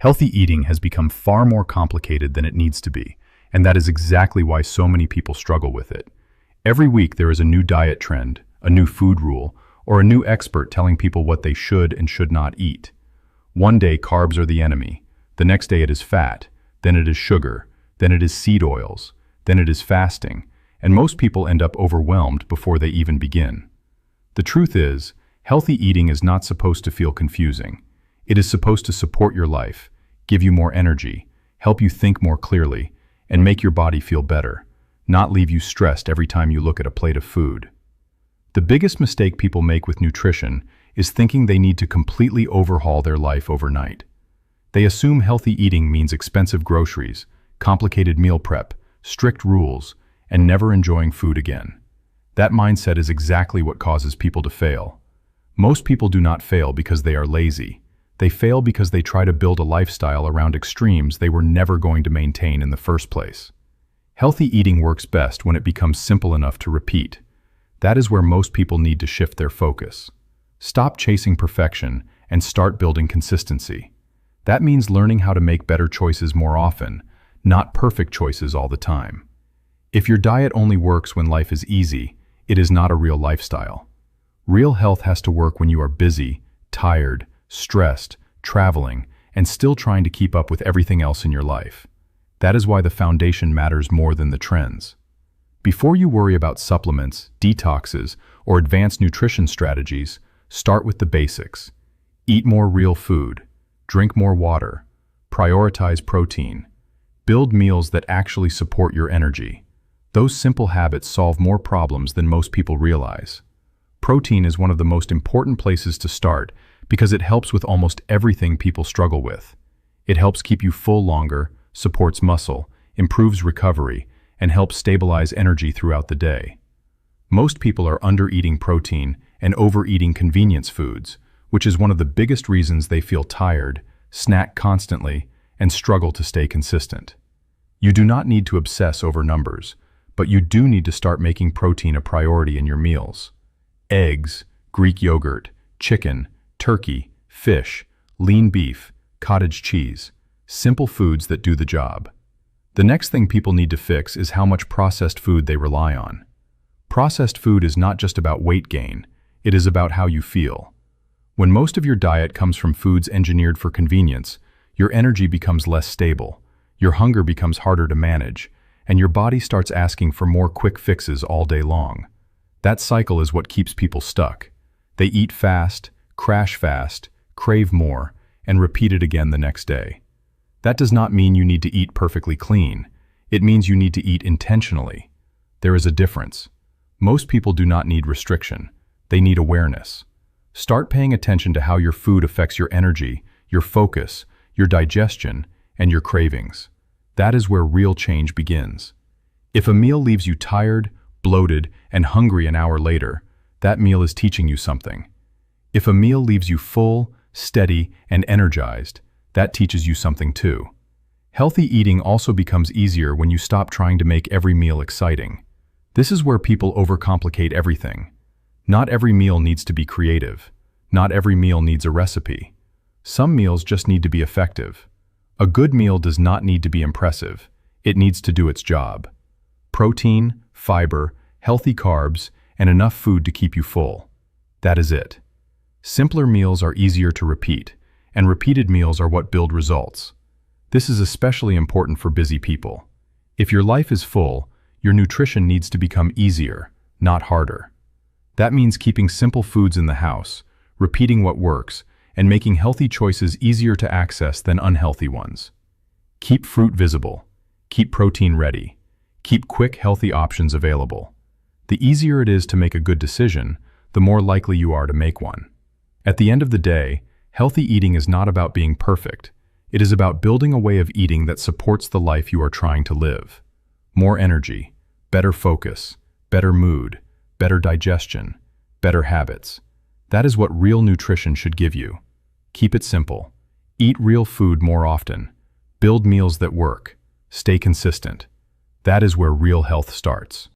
Healthy eating has become far more complicated than it needs to be, and that is exactly why so many people struggle with it. Every week there is a new diet trend, a new food rule, or a new expert telling people what they should and should not eat. One day carbs are the enemy, the next day it is fat, then it is sugar, then it is seed oils, then it is fasting, and most people end up overwhelmed before they even begin. The truth is, healthy eating is not supposed to feel confusing. It is supposed to support your life, give you more energy, help you think more clearly, and make your body feel better, not leave you stressed every time you look at a plate of food. The biggest mistake people make with nutrition is thinking they need to completely overhaul their life overnight. They assume healthy eating means expensive groceries, complicated meal prep, strict rules, and never enjoying food again. That mindset is exactly what causes people to fail. Most people do not fail because they are lazy. They fail because they try to build a lifestyle around extremes they were never going to maintain in the first place. Healthy eating works best when it becomes simple enough to repeat. That is where most people need to shift their focus. Stop chasing perfection and start building consistency. That means learning how to make better choices more often, not perfect choices all the time. If your diet only works when life is easy, it is not a real lifestyle. Real health has to work when you are busy, tired, stressed, traveling, and still trying to keep up with everything else in your life. That is why the foundation matters more than the trends. Before you worry about supplements, detoxes, or advanced nutrition strategies, start with the basics. Eat more real food, drink more water, prioritize protein, build meals that actually support your energy. Those simple habits solve more problems than most people realize. Protein is one of the most important places to start because it helps with almost everything people struggle with. It helps keep you full longer, supports muscle, improves recovery, and helps stabilize energy throughout the day. Most people are under-eating protein and overeating convenience foods, which is one of the biggest reasons they feel tired, snack constantly, and struggle to stay consistent. You do not need to obsess over numbers, but you do need to start making protein a priority in your meals. Eggs, Greek yogurt, chicken, turkey, fish, lean beef, cottage cheese, simple foods that do the job. The next thing people need to fix is how much processed food they rely on. Processed food is not just about weight gain, it is about how you feel. When most of your diet comes from foods engineered for convenience, your energy becomes less stable, your hunger becomes harder to manage, and your body starts asking for more quick fixes all day long. That cycle is what keeps people stuck. They eat fast, crash fast, crave more, and repeat it again the next day. That does not mean you need to eat perfectly clean. It means you need to eat intentionally. There is a difference. Most people do not need restriction. They need awareness. Start paying attention to how your food affects your energy, your focus, your digestion, and your cravings. That is where real change begins. If a meal leaves you tired, bloated, and hungry an hour later, that meal is teaching you something. If a meal leaves you full, steady, and energized, that teaches you something too. Healthy eating also becomes easier when you stop trying to make every meal exciting. This is where people overcomplicate everything. Not every meal needs to be creative. Not every meal needs a recipe. Some meals just need to be effective. A good meal does not need to be impressive. It needs to do its job. Protein, fiber, healthy carbs, and enough food to keep you full. That is it. Simpler meals are easier to repeat, and repeated meals are what build results. This is especially important for busy people. If your life is full, your nutrition needs to become easier, not harder. That means keeping simple foods in the house, repeating what works, and making healthy choices easier to access than unhealthy ones. Keep fruit visible. Keep protein ready. Keep quick, healthy options available. The easier it is to make a good decision, the more likely you are to make one. At the end of the day, healthy eating is not about being perfect. It is about building a way of eating that supports the life you are trying to live. More energy, better focus, better mood, better digestion, better habits. That is what real nutrition should give you. Keep it simple. Eat real food more often. Build meals that work. Stay consistent. That is where real health starts.